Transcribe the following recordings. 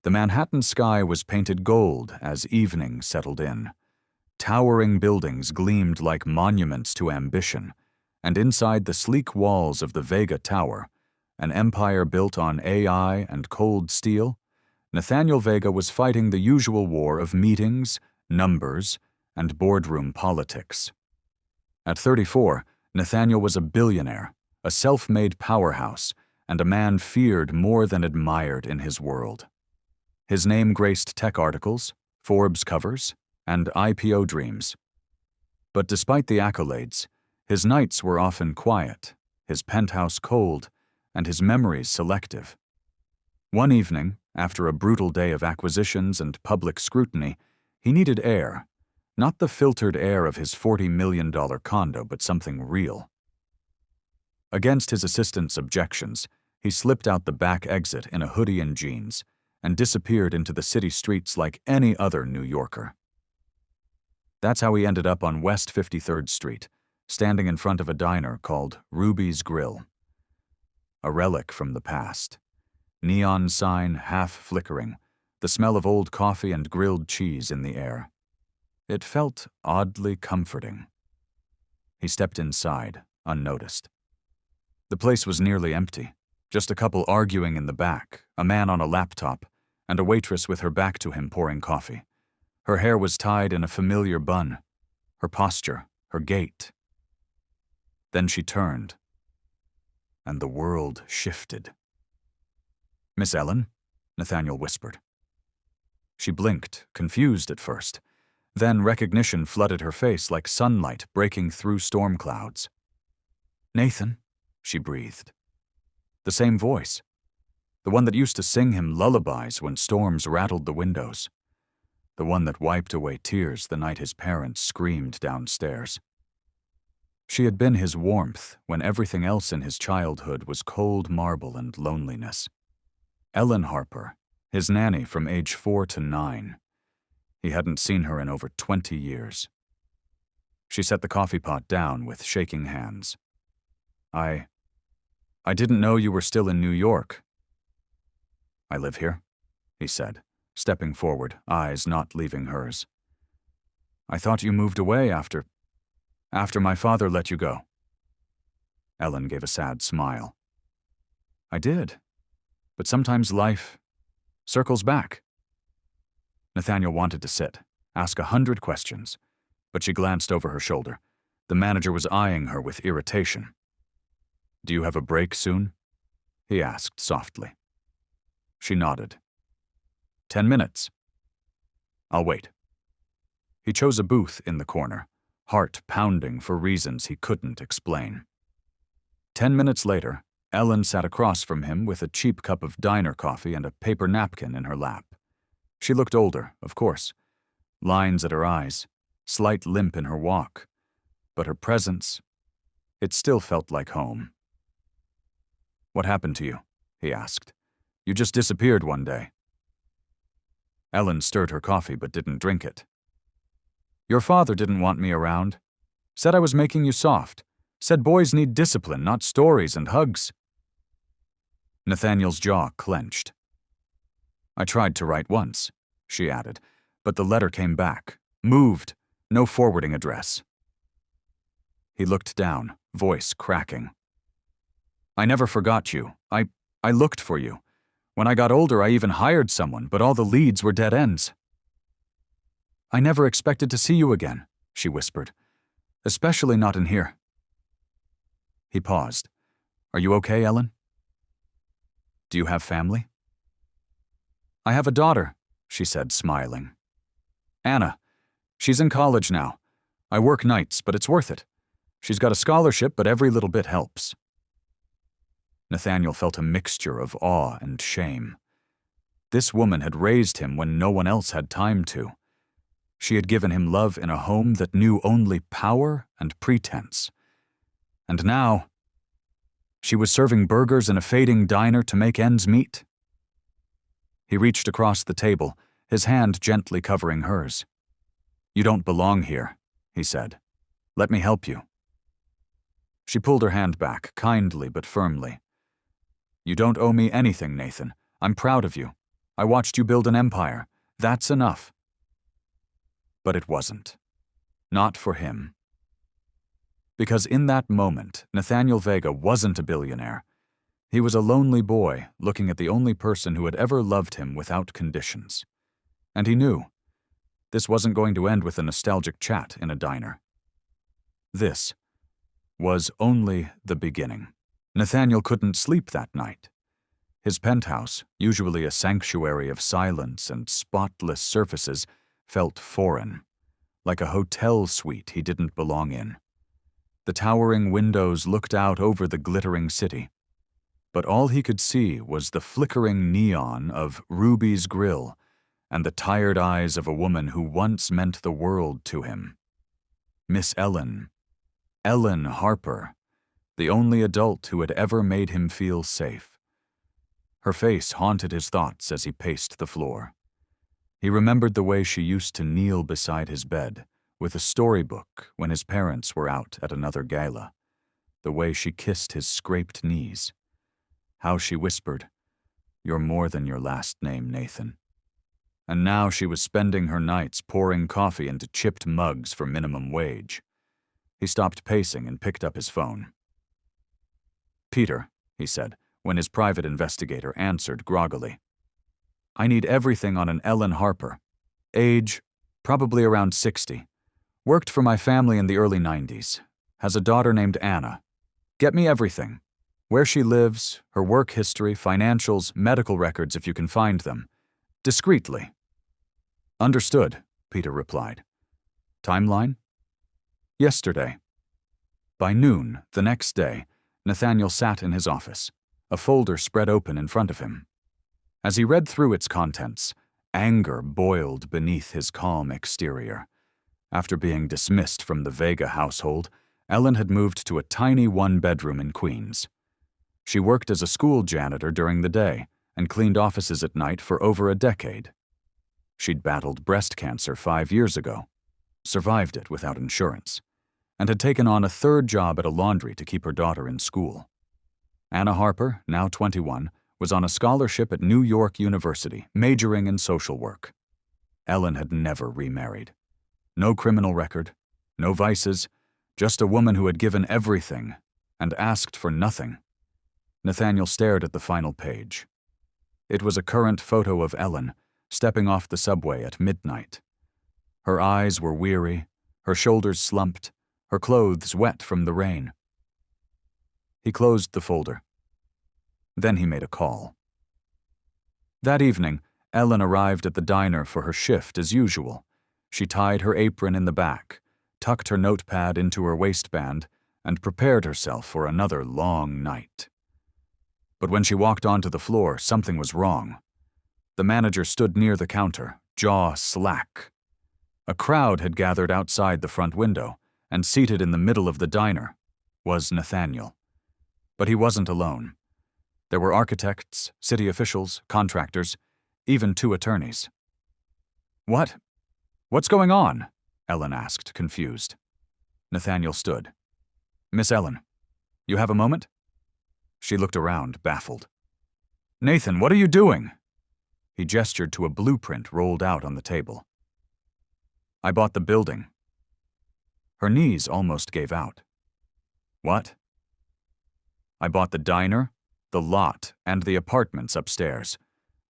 The Manhattan sky was painted gold as evening settled in. Towering buildings gleamed like monuments to ambition, and inside the sleek walls of the Vega Tower, an empire built on AI and cold steel, Nathaniel Vega was fighting the usual war of meetings, numbers, and boardroom politics. At 34, Nathaniel was a billionaire, a self-made powerhouse, and a man feared more than admired in his world. His name graced tech articles, Forbes covers, and IPO dreams. But despite the accolades, his nights were often quiet, his penthouse cold, and his memories selective. One evening, after a brutal day of acquisitions and public scrutiny, he needed air, not the filtered air of his $40 million condo, but something real. Against his assistant's objections, he slipped out the back exit in a hoodie and jeans and disappeared into the city streets like any other New Yorker. That's how he ended up on West 53rd Street, standing in front of a diner called Ruby's Grill. A relic from the past. Neon sign half flickering, the smell of old coffee and grilled cheese in the air. It felt oddly comforting. He stepped inside, unnoticed. The place was nearly empty, just a couple arguing in the back, a man on a laptop, and a waitress with her back to him pouring coffee. Her hair was tied in a familiar bun, her posture, her gait. Then she turned, and the world shifted. "Miss Ellen?" Nathaniel whispered. She blinked, confused at first. Then recognition flooded her face like sunlight breaking through storm clouds. "Nathan," she breathed. The same voice. The one that used to sing him lullabies when storms rattled the windows. The one that wiped away tears the night his parents screamed downstairs. She had been his warmth when everything else in his childhood was cold marble and loneliness. Ellen Harper, his nanny from age 4 to 9. He hadn't seen her in over 20 years. She set the coffee pot down with shaking hands. I didn't know you were still in New York." "I live here," he said, stepping forward, eyes not leaving hers. "I thought you moved away after my father let you go." Ellen gave a sad smile. "I did, but sometimes life circles back." Nathaniel wanted to sit, ask 100 questions, but she glanced over her shoulder. The manager was eyeing her with irritation. "Do you have a break soon?" he asked softly. She nodded. 10 minutes. "I'll wait." He chose a booth in the corner, heart pounding for reasons he couldn't explain. 10 minutes later, Ellen sat across from him with a cheap cup of diner coffee and a paper napkin in her lap. She looked older, of course. Lines at her eyes, slight limp in her walk. But her presence, it still felt like home. "What happened to you?" he asked. "You just disappeared one day." Ellen stirred her coffee but didn't drink it. "Your father didn't want me around. Said I was making you soft. Said boys need discipline, not stories and hugs." Nathaniel's jaw clenched. "I tried to write once," she added, but the letter came back, moved, no forwarding address. He looked down, voice cracking. "I never forgot you. I looked for you. When I got older, I even hired someone, but all the leads were dead ends." "I never expected to see you again," she whispered. "Especially not in here." He paused. "Are you okay, Ellen?" "Do you have family?" "I have a daughter," she said, smiling. "Anna. She's in college now. I work nights, but it's worth it. She's got a scholarship, but every little bit helps." Nathaniel felt a mixture of awe and shame. This woman had raised him when no one else had time to. She had given him love in a home that knew only power and pretense. And now, she was serving burgers in a fading diner to make ends meet. He reached across the table, his hand gently covering hers. "You don't belong here," he said. "Let me help you." She pulled her hand back, kindly but firmly. "You don't owe me anything, Nathan. I'm proud of you. I watched you build an empire. That's enough." But it wasn't. Not for him. Because in that moment, Nathaniel Vega wasn't a billionaire. He was a lonely boy looking at the only person who had ever loved him without conditions. And he knew this wasn't going to end with a nostalgic chat in a diner. This was only the beginning. Nathaniel couldn't sleep that night. His penthouse, usually a sanctuary of silence and spotless surfaces, felt foreign, like a hotel suite he didn't belong in. The towering windows looked out over the glittering city, but all he could see was the flickering neon of Ruby's Grill and the tired eyes of a woman who once meant the world to him. Miss Ellen Harper, the only adult who had ever made him feel safe. Her face haunted his thoughts as he paced the floor. He remembered the way she used to kneel beside his bed with a storybook when his parents were out at another gala, the way she kissed his scraped knees, how she whispered, "You're more than your last name, Nathan." And now she was spending her nights pouring coffee into chipped mugs for minimum wage. He stopped pacing and picked up his phone. "Peter," he said, when his private investigator answered groggily. "I need everything on an Ellen Harper. Age, probably around 60. Worked for my family in the early 90s. Has a daughter named Anna. Get me everything. Where she lives, her work history, financials, medical records if you can find them. Discreetly." "Understood," Peter replied. "Timeline?" "Yesterday." By noon, the next day, Nathaniel sat in his office, a folder spread open in front of him. As he read through its contents, anger boiled beneath his calm exterior. After being dismissed from the Vega household, Ellen had moved to a tiny one-bedroom in Queens. She worked as a school janitor during the day and cleaned offices at night for over a decade. She'd battled breast cancer 5 years ago, survived it without insurance, and had taken on a third job at a laundry to keep her daughter in school. Anna Harper, now 21, was on a scholarship at New York University, majoring in social work. Ellen had never remarried. No criminal record, no vices, just a woman who had given everything and asked for nothing. Nathaniel stared at the final page. It was a current photo of Ellen, stepping off the subway at midnight. Her eyes were weary, her shoulders slumped, her clothes wet from the rain. He closed the folder. Then he made a call. That evening, Ellen arrived at the diner for her shift as usual. She tied her apron in the back, tucked her notepad into her waistband, and prepared herself for another long night. But when she walked onto the floor, something was wrong. The manager stood near the counter, jaw slack. A crowd had gathered outside the front window, and seated in the middle of the diner was Nathaniel. But he wasn't alone. There were architects, city officials, contractors, even 2 attorneys. What's going on?" Ellen asked, confused. Nathaniel stood. "Miss Ellen, you have a moment?" She looked around, baffled. "Nathan, what are you doing?" He gestured to a blueprint rolled out on the table. "I bought the building." Her knees almost gave out. "What?" "I bought the diner, the lot, and the apartments upstairs.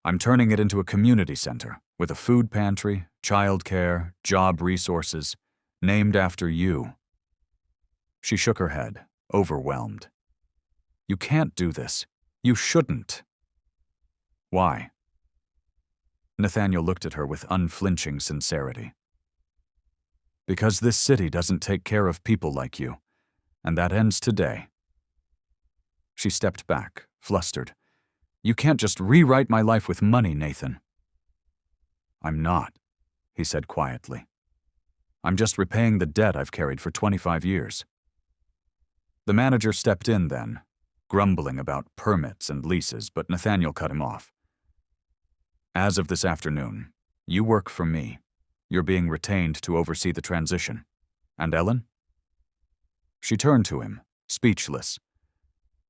I'm turning it into a community center with a food pantry, childcare, job resources, named after you." She shook her head, overwhelmed. "You can't do this. You shouldn't." "Why?" Nathaniel looked at her with unflinching sincerity. "Because this city doesn't take care of people like you, and that ends today." She stepped back, flustered. "You can't just rewrite my life with money, Nathan." "I'm not," he said quietly. "I'm just repaying the debt I've carried for 25 years. The manager stepped in then, grumbling about permits and leases, but Nathaniel cut him off. "As of this afternoon, you work for me. You're being retained to oversee the transition. And Ellen?" She turned to him, speechless.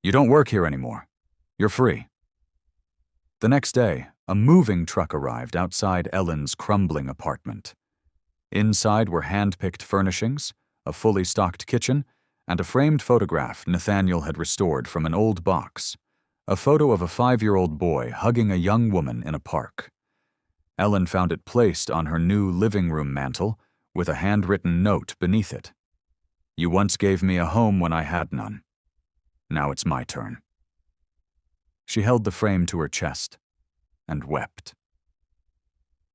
"You don't work here anymore. You're free." The next day, a moving truck arrived outside Ellen's crumbling apartment. Inside were hand-picked furnishings, a fully stocked kitchen, and a framed photograph Nathaniel had restored from an old box, a photo of a 5-year-old boy hugging a young woman in a park. Ellen found it placed on her new living room mantel with a handwritten note beneath it. "You once gave me a home when I had none. Now it's my turn." She held the frame to her chest and wept.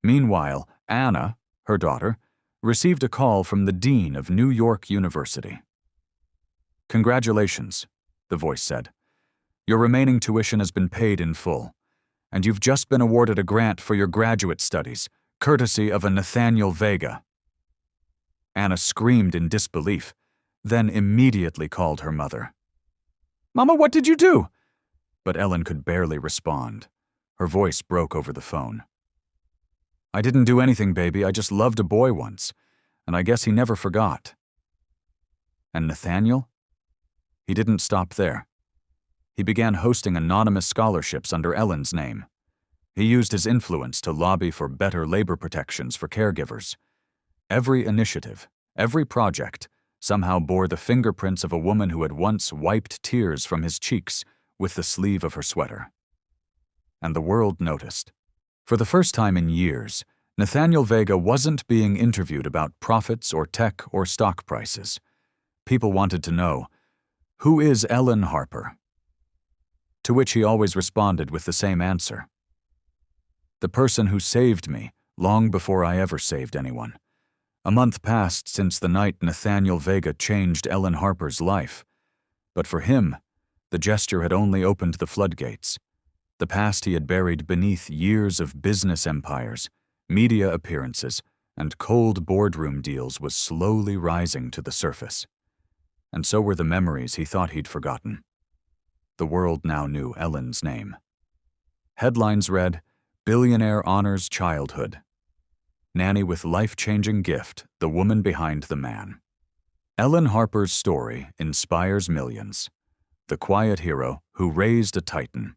Meanwhile, Anna, her daughter, received a call from the dean of New York University. "Congratulations," the voice said. "Your remaining tuition has been paid in full, and you've just been awarded a grant for your graduate studies, courtesy of a Nathaniel Vega." Anna screamed in disbelief, then immediately called her mother. "Mama, what did you do?" But Ellen could barely respond. Her voice broke over the phone. "I didn't do anything, baby. I just loved a boy once, and I guess he never forgot." And Nathaniel? He didn't stop there. He began hosting anonymous scholarships under Ellen's name. He used his influence to lobby for better labor protections for caregivers. Every initiative, every project, somehow bore the fingerprints of a woman who had once wiped tears from his cheeks with the sleeve of her sweater. And the world noticed. For the first time in years, Nathaniel Vega wasn't being interviewed about profits or tech or stock prices. People wanted to know, who is Ellen Harper? To which he always responded with the same answer. The person who saved me long before I ever saved anyone. A month passed since the night Nathaniel Vega changed Ellen Harper's life. But for him, the gesture had only opened the floodgates. The past he had buried beneath years of business empires, media appearances, and cold boardroom deals was slowly rising to the surface. And so were the memories he thought he'd forgotten. The world now knew Ellen's name. Headlines read, "Billionaire honors childhood. Nanny with life-changing gift, the woman behind the man." Ellen Harper's story inspires millions. The quiet hero who raised a titan.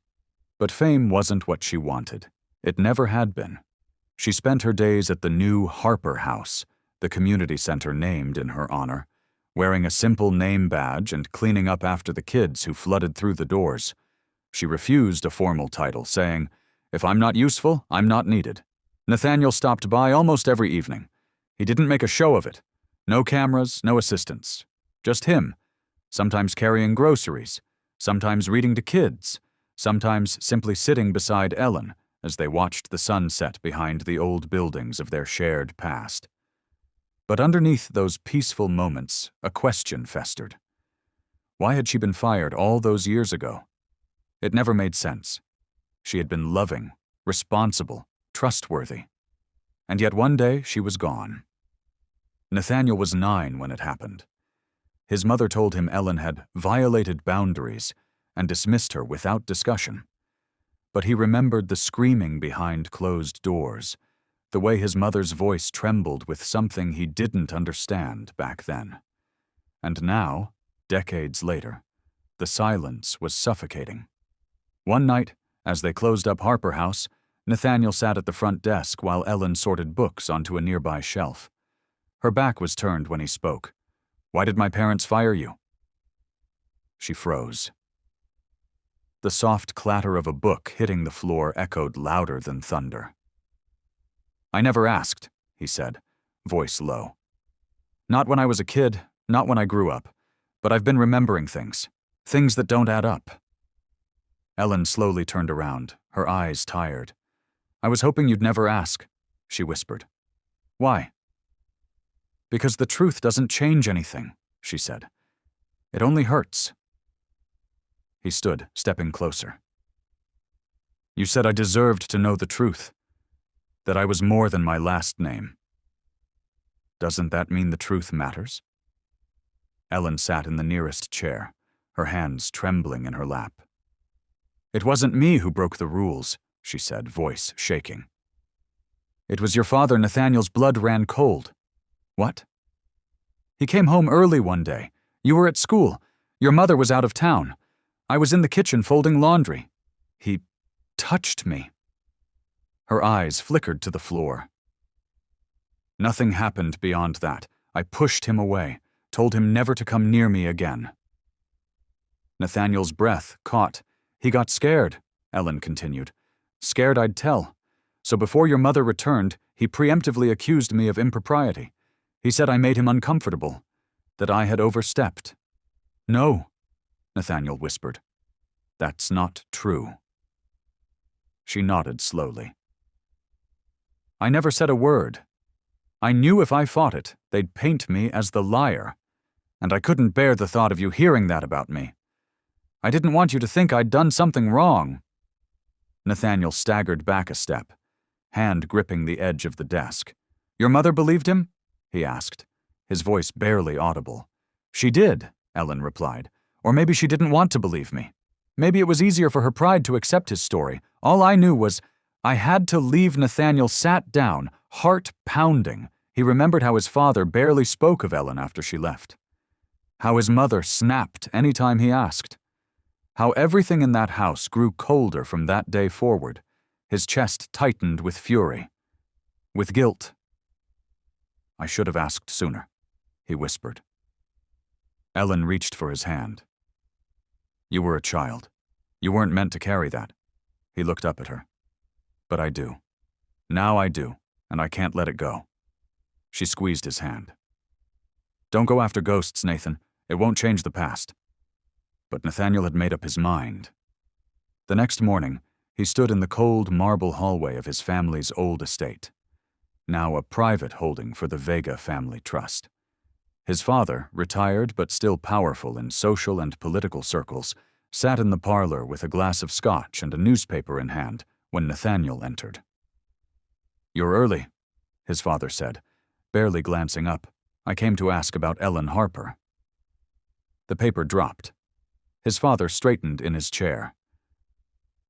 But fame wasn't what she wanted. It never had been. She spent her days at the new Harper House, the community center named in her honor, wearing a simple name badge and cleaning up after the kids who flooded through the doors. She refused a formal title, saying, "If I'm not useful, I'm not needed." Nathaniel stopped by almost every evening. He didn't make a show of it. No cameras, no assistants. Just him, sometimes carrying groceries, sometimes reading to kids, sometimes simply sitting beside Ellen as they watched the sun set behind the old buildings of their shared past. But underneath those peaceful moments, a question festered. Why had she been fired all those years ago? It never made sense. She had been loving, responsible, trustworthy. And yet one day she was gone. Nathaniel was 9 when it happened. His mother told him Ellen had violated boundaries and dismissed her without discussion. But he remembered the screaming behind closed doors, the way his mother's voice trembled with something he didn't understand back then. And now, decades later, the silence was suffocating. One night, as they closed up Harper House, Nathaniel sat at the front desk while Ellen sorted books onto a nearby shelf. Her back was turned when he spoke. "Why did my parents fire you?" She froze. The soft clatter of a book hitting the floor echoed louder than thunder. "I never asked," he said, voice low. "Not when I was a kid, not when I grew up, but I've been remembering things that don't add up." Ellen slowly turned around, her eyes tired. "I was hoping you'd never ask," she whispered. "Why?" "Because the truth doesn't change anything," she said. "It only hurts." He stood, stepping closer. "You said I deserved to know the truth, that I was more than my last name. Doesn't that mean the truth matters?" Ellen sat in the nearest chair, her hands trembling in her lap. "It wasn't me who broke the rules," she said, voice shaking. "It was your father. Nathaniel's blood ran cold." "What?" "He came home early one day. You were at school. Your mother was out of town. I was in the kitchen folding laundry. He touched me." Her eyes flickered to the floor. Nothing happened beyond that. I pushed him away, told him never to come near me again. Nathaniel's breath caught. He got scared, Ellen continued. Scared I'd tell. So before your mother returned, he preemptively accused me of impropriety. He said I made him uncomfortable, that I had overstepped. No, Nathaniel whispered. That's not true. She nodded slowly. I never said a word. I knew if I fought it, they'd paint me as the liar, and I couldn't bear the thought of you hearing that about me. I didn't want you to think I'd done something wrong. Nathaniel staggered back a step, hand gripping the edge of the desk. Your mother believed him? He asked, his voice barely audible. She did, Ellen replied. Or maybe she didn't want to believe me. Maybe it was easier for her pride to accept his story. All I knew was I had to leave. Nathaniel sat down, heart pounding. He remembered how his father barely spoke of Ellen after she left. How his mother snapped any time he asked. How everything in that house grew colder from that day forward. His chest tightened with fury, with guilt. I should have asked sooner, he whispered. Ellen reached for his hand. You were a child. You weren't meant to carry that. He looked up at her. But I do. Now I do, and I can't let it go. She squeezed his hand. Don't go after ghosts, Nathan. It won't change the past. But Nathaniel had made up his mind. The next morning, he stood in the cold marble hallway of his family's old estate, now a private holding for the Vega family trust. His father, retired but still powerful in social and political circles, sat in the parlor with a glass of scotch and a newspaper in hand when Nathaniel entered. You're early, his father said, barely glancing up. I came to ask about Ellen Harper. The paper dropped. His father straightened in his chair.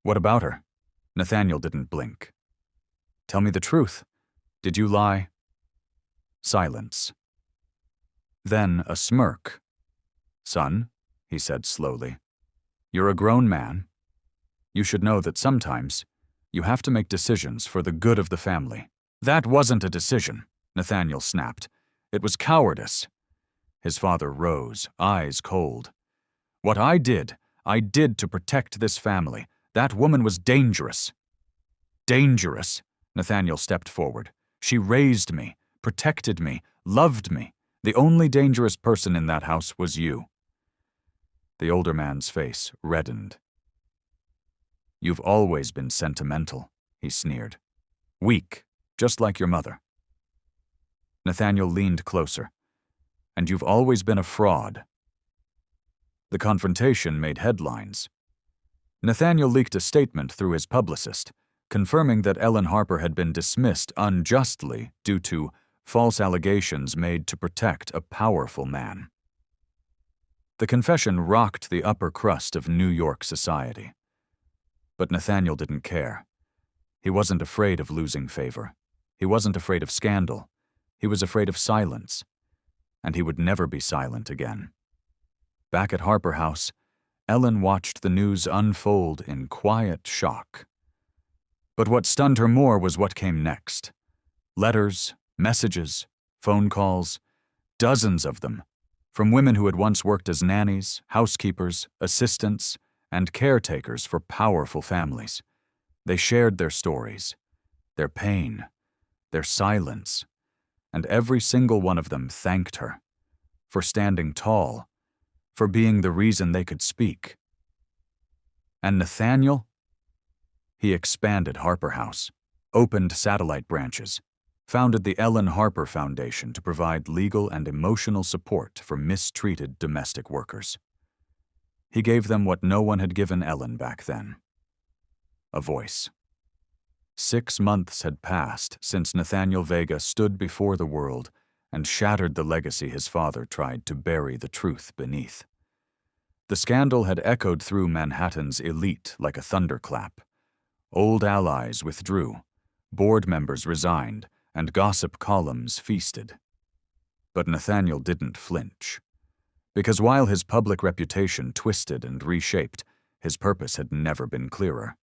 What about her? Nathaniel didn't blink. Tell me the truth. Did you lie? Silence. Then a smirk. Son, he said slowly, you're a grown man. You should know that sometimes you have to make decisions for the good of the family. That wasn't a decision, Nathaniel snapped. It was cowardice. His father rose, eyes cold. What I did to protect this family. That woman was dangerous. Dangerous? Nathaniel stepped forward. She raised me, protected me, loved me. The only dangerous person in that house was you. The older man's face reddened. You've always been sentimental, he sneered. Weak, just like your mother. Nathaniel leaned closer. And you've always been a fraud. The confrontation made headlines. Nathaniel leaked a statement through his publicist, confirming that Ellen Harper had been dismissed unjustly due to false allegations made to protect a powerful man. The confession rocked the upper crust of New York society. But Nathaniel didn't care. He wasn't afraid of losing favor. He wasn't afraid of scandal. He was afraid of silence. And he would never be silent again. Back at Harper House, Ellen watched the news unfold in quiet shock. But what stunned her more was what came next. Letters, messages, phone calls, dozens of them, from women who had once worked as nannies, housekeepers, assistants, and caretakers for powerful families. They shared their stories, their pain, their silence, and every single one of them thanked her for standing tall, for being the reason they could speak. And Nathaniel? He expanded Harper House, opened satellite branches, founded the Ellen Harper Foundation to provide legal and emotional support for mistreated domestic workers. He gave them what no one had given Ellen back then: a voice. 6 months had passed since Nathaniel Vega stood before the world and shattered the legacy his father tried to bury the truth beneath. The scandal had echoed through Manhattan's elite like a thunderclap. Old allies withdrew, board members resigned, and gossip columns feasted. But Nathaniel didn't flinch. Because while his public reputation twisted and reshaped, his purpose had never been clearer.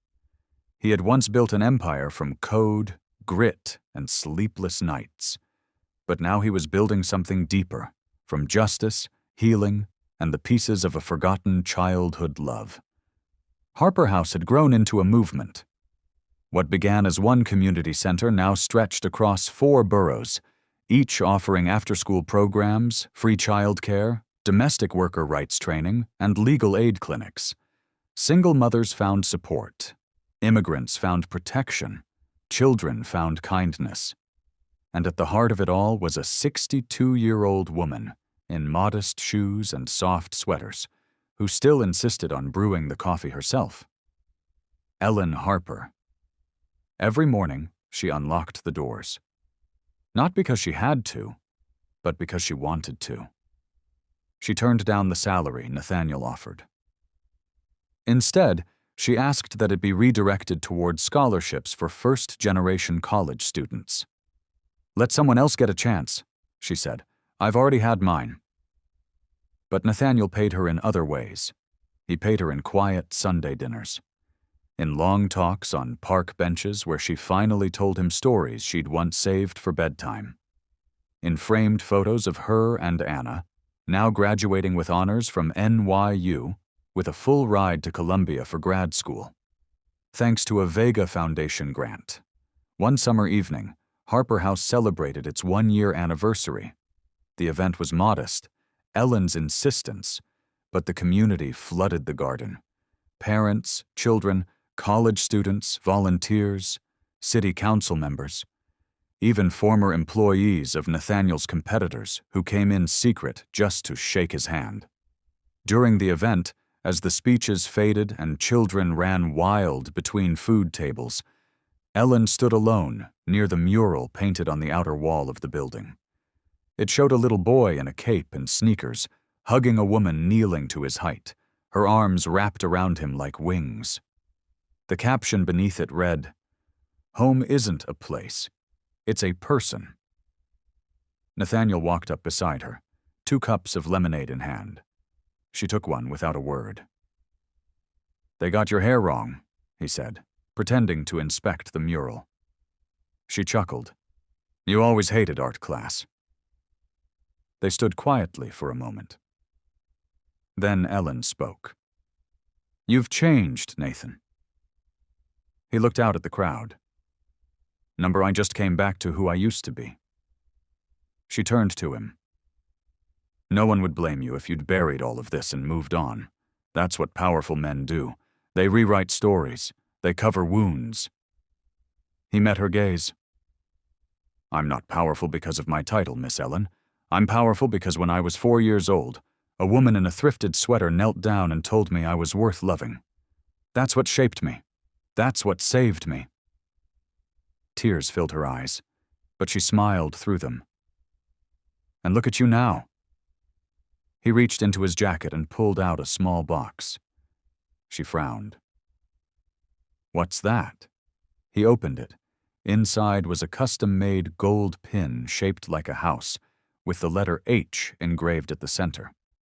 He had once built an empire from code, grit, and sleepless nights. But now he was building something deeper, from justice, healing, and the pieces of a forgotten childhood love. Harper House had grown into a movement. What began as one community center now stretched across 4 boroughs, each offering after-school programs, free childcare, domestic worker rights training, and legal aid clinics. Single mothers found support. Immigrants found protection. Children found kindness. And at the heart of it all was a 62-year-old woman in modest shoes and soft sweaters, who still insisted on brewing the coffee herself. Ellen Harper. Every morning, she unlocked the doors. Not because she had to, but because she wanted to. She turned down the salary Nathaniel offered. Instead, she asked that it be redirected toward scholarships for first-generation college students. "Let someone else get a chance," she said. "I've already had mine." But Nathaniel paid her in other ways. He paid her in quiet Sunday dinners, in long talks on park benches where she finally told him stories she'd once saved for bedtime, in framed photos of her and Anna, now graduating with honors from NYU, with a full ride to Columbia for grad school. Thanks to a Vega Foundation grant. One summer evening, Harper House celebrated its 1-year anniversary. The event was modest, Ellen's insistence, but the community flooded the garden. Parents, children, college students, volunteers, city council members, even former employees of Nathaniel's competitors who came in secret just to shake his hand. During the event, as the speeches faded and children ran wild between food tables, Ellen stood alone near the mural painted on the outer wall of the building. It showed a little boy in a cape and sneakers, hugging a woman kneeling to his height, her arms wrapped around him like wings. The caption beneath it read, "Home isn't a place, it's a person." Nathaniel walked up beside her, 2 cups of lemonade in hand. She took one without a word. "They got your hair wrong," he said, pretending to inspect the mural. She chuckled. "You always hated art class." They stood quietly for a moment. Then Ellen spoke. "You've changed, Nathan." He looked out at the crowd. "Number, I just came back to who I used to be." She turned to him. "No one would blame you if you'd buried all of this and moved on. That's what powerful men do. They rewrite stories. They cover wounds." He met her gaze. "I'm not powerful because of my title, Miss Ellen. I'm powerful because when I was 4 years old, a woman in a thrifted sweater knelt down and told me I was worth loving. That's what shaped me. That's what saved me." Tears filled her eyes, but she smiled through them. "And look at you now." He reached into his jacket and pulled out a small box. She frowned. "What's that?" He opened it. Inside was a custom-made gold pin shaped like a house, with the letter H engraved at the center.